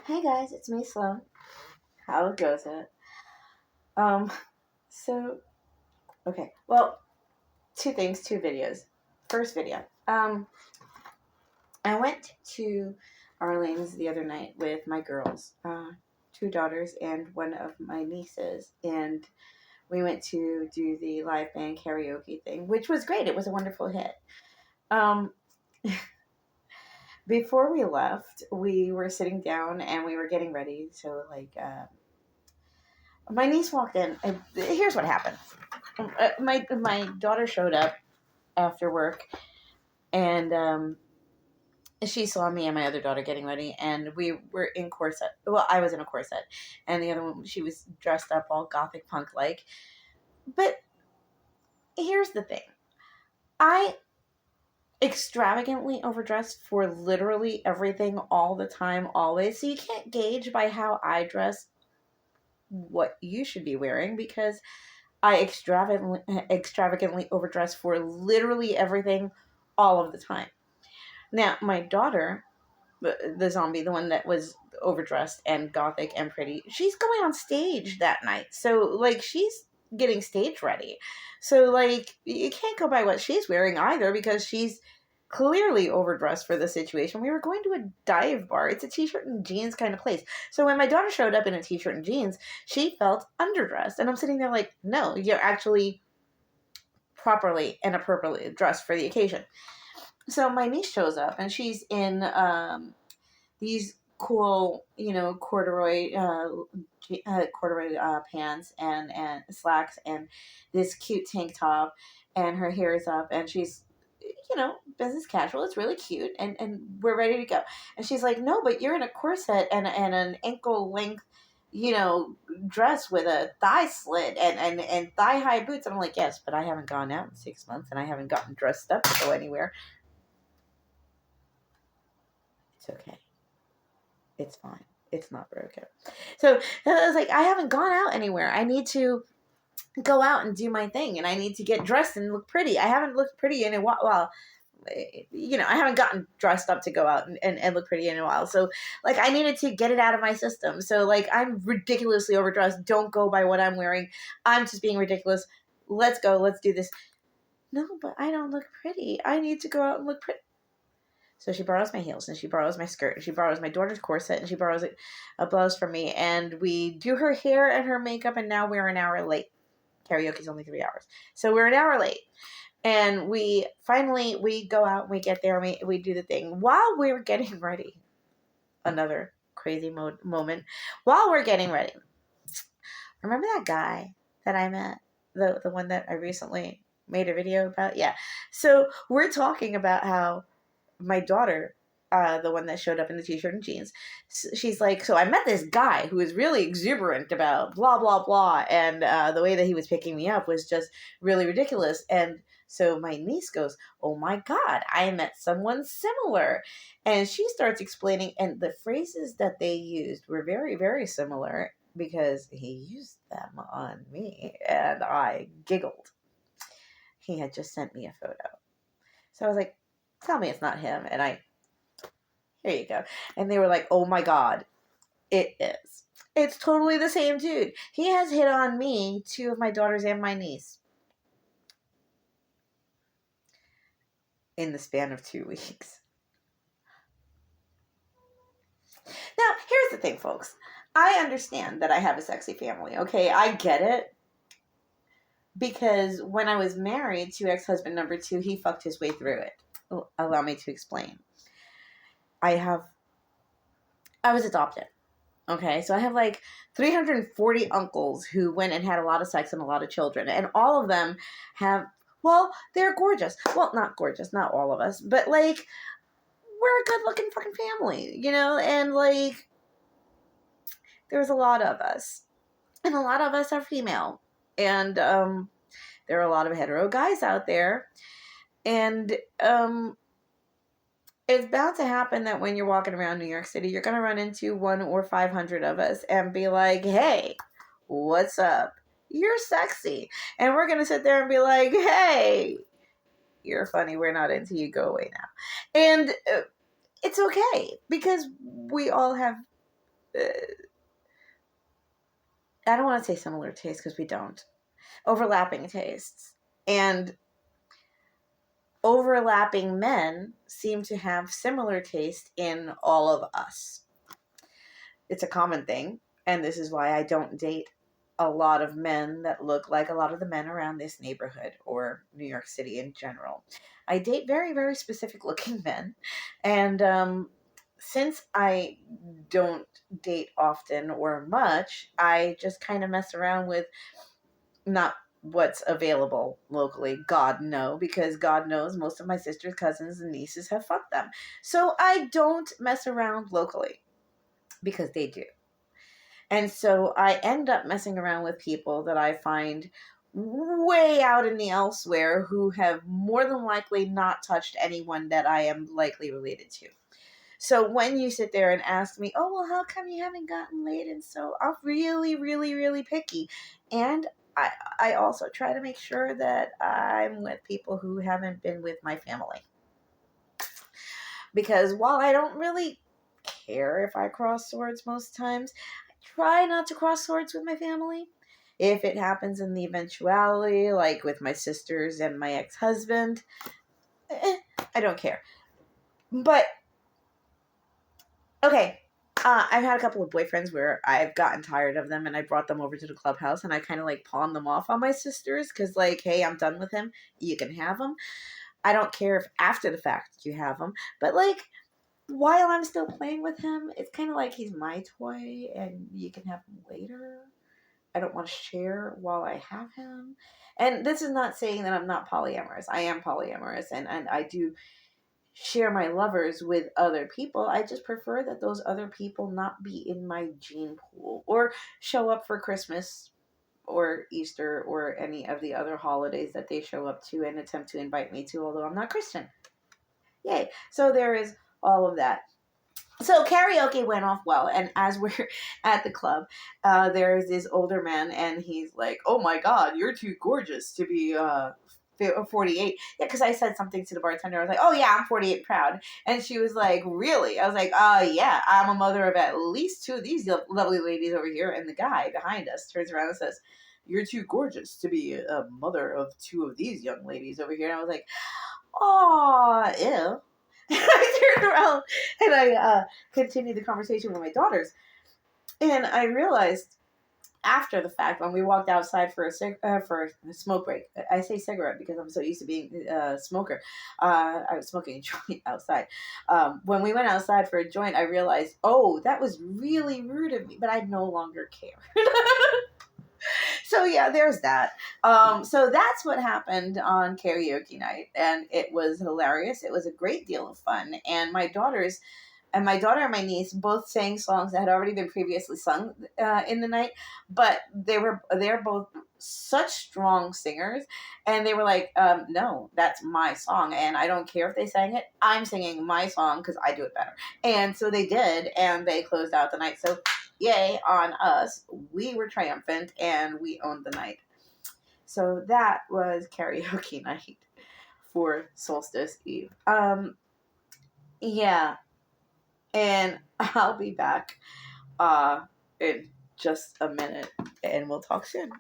Hey guys, it's me, Sloan. How goes it? Um, so, okay. Well, two things, two videos. First video. I went to Arlene's the other night with my girls, two daughters and one of my nieces, and we went to do the live band karaoke thing, which was great. It was a wonderful hit. Um, before we left, we were sitting down and we were getting ready. So, my niece walked in. And here's what happened. My daughter showed up after work, and she saw me and my other daughter getting ready, and we were in corset. Well, I was in a corset, and the other one, she was dressed up all gothic punk like. But here's the thing: I extravagantly overdressed for literally everything all the time, always. So you can't gauge by how I dress what you should be wearing, because I extravagantly overdress for literally everything all of the time. Now, my daughter, the zombie, the one that was overdressed and gothic and pretty, she's going on stage that night. So, she's getting stage ready. So, you can't go by what she's wearing either, because she's clearly overdressed for the situation. We were going to a dive bar. It's a t-shirt and jeans kind of place. So when my daughter showed up in a t-shirt and jeans, she felt underdressed. And I'm sitting there like, no, you're actually properly and appropriately dressed for the occasion. So my niece shows up and she's in these cool, corduroy pants and slacks and this cute tank top, and her hair is up, and she's, business casual. It's really cute, and we're ready to go. And she's like, no, but you're in a corset and an ankle length, dress with a thigh slit and thigh high boots. And I'm like, yes, but I haven't gone out in 6 months and I haven't gotten dressed up to go anywhere. It's okay. It's fine. It's not broken. So I was like, I haven't gone out anywhere. I need to go out and do my thing, and I need to get dressed and look pretty. I haven't looked pretty in a while. Well, I haven't gotten dressed up to go out and look pretty in a while. So, I needed to get it out of my system. So, I'm ridiculously overdressed. Don't go by what I'm wearing. I'm just being ridiculous. Let's go. Let's do this. No, but I don't look pretty. I need to go out and look pretty. So she borrows my heels, and she borrows my skirt, and she borrows my daughter's corset, and she borrows a blouse from me. And we do her hair and her makeup, and now we're an hour late. Karaoke's only 3 hours. So we're an hour late. And we go out and we get there and we do the thing. While we're getting ready, another crazy moment, while we're getting ready, remember that guy that I met? The one that I recently made a video about? Yeah. So we're talking about how my daughter, the one that showed up in the t-shirt and jeans, she's like, so I met this guy who was really exuberant about blah, blah, blah. And the way that he was picking me up was just really ridiculous. And so my niece goes, oh my God, I met someone similar. And she starts explaining, and the phrases that they used were very, very similar, because he used them on me. And I giggled. He had just sent me a photo. So I was like, tell me it's not him. And here you go. And they were like, oh my God, it is. It's totally the same dude. He has hit on me, two of my daughters, and my niece in the span of 2 weeks. Now, here's the thing, folks. I understand that I have a sexy family, okay? I get it. Because when I was married to ex-husband number 2, he fucked his way through it. Allow me to explain. I was adopted. Okay, so I have 340 uncles who went and had a lot of sex and a lot of children. And all of them they're gorgeous. Well, not gorgeous, not all of us. But, we're a good-looking fucking family, And, there's a lot of us. And a lot of us are female. And there are a lot of hetero guys out there. And it's bound to happen that when you're walking around New York City, you're going to run into 1 or 500 of us and be like, hey, what's up? You're sexy. And we're going to sit there and be like, hey, you're funny. We're not into you. Go away now. And it's okay, because we all have I don't want to say similar tastes because we don't. Overlapping tastes. And overlapping men seem to have similar taste in all of us. It's a common thing, and this is why I don't date a lot of men that look like a lot of the men around this neighborhood or New York City in general. I date very, very specific looking men, and since I don't date often or much, I just kind of mess around with not what's available locally. God, no, because God knows most of my sisters, cousins, and nieces have fucked them. So I don't mess around locally because they do. And so I end up messing around with people that I find way out in the elsewhere who have more than likely not touched anyone that I am likely related to. So when you sit there and ask me, oh, well, how come you haven't gotten laid? And so I'm really, really, really picky. And I also try to make sure that I'm with people who haven't been with my family. Because while I don't really care if I cross swords most times, I try not to cross swords with my family. If it happens in the eventuality, like with my sisters and my ex-husband, I don't care. But, okay, I've had a couple of boyfriends where I've gotten tired of them and I brought them over to the clubhouse and I kind of like pawned them off on my sisters because, like, hey, I'm done with him. You can have him. I don't care if after the fact you have him. But, like, while I'm still playing with him, it's kind of like he's my toy and you can have him later. I don't want to share while I have him. And this is not saying that I'm not polyamorous. I am polyamorous and I do share my lovers with other people. I just prefer that those other people not be in my gene pool or show up for Christmas or Easter or any of the other holidays that they show up to and attempt to invite me to, although I'm not Christian. Yay. So there is all of that. So karaoke went off well, and as we're at the club, there's this older man, and he's like, "Oh my God, you're too gorgeous to be 48." Yeah, because I said something to the bartender. I was like, "Oh yeah, I'm 48 proud," and she was like, "Really?" I was like, yeah, I'm a mother of at least two of these lovely ladies over here." And the guy behind us turns around and says, "You're too gorgeous to be a mother of two of these young ladies over here." And I was like, "Oh, ew." I turned around and I continued the conversation with my daughters. And I realized after the fact, when we walked outside for for a smoke break, I say cigarette because I'm so used to being a smoker. I was smoking a joint outside. When we went outside for a joint, I realized, oh, that was really rude of me, but I no longer care. So yeah, there's that. So that's what happened on karaoke night, and it was hilarious. It was a great deal of fun, and my daughter and my niece both sang songs that had already been previously sung in the night, but they're both such strong singers, and they were like, "No, that's my song, and I don't care if they sang it. I'm singing my song because I do it better." And so they did, and they closed out the night. So, yay on us! We were triumphant, and we owned the night. So that was karaoke night for Solstice Eve. Yeah, and I'll be back in just a minute and we'll talk soon.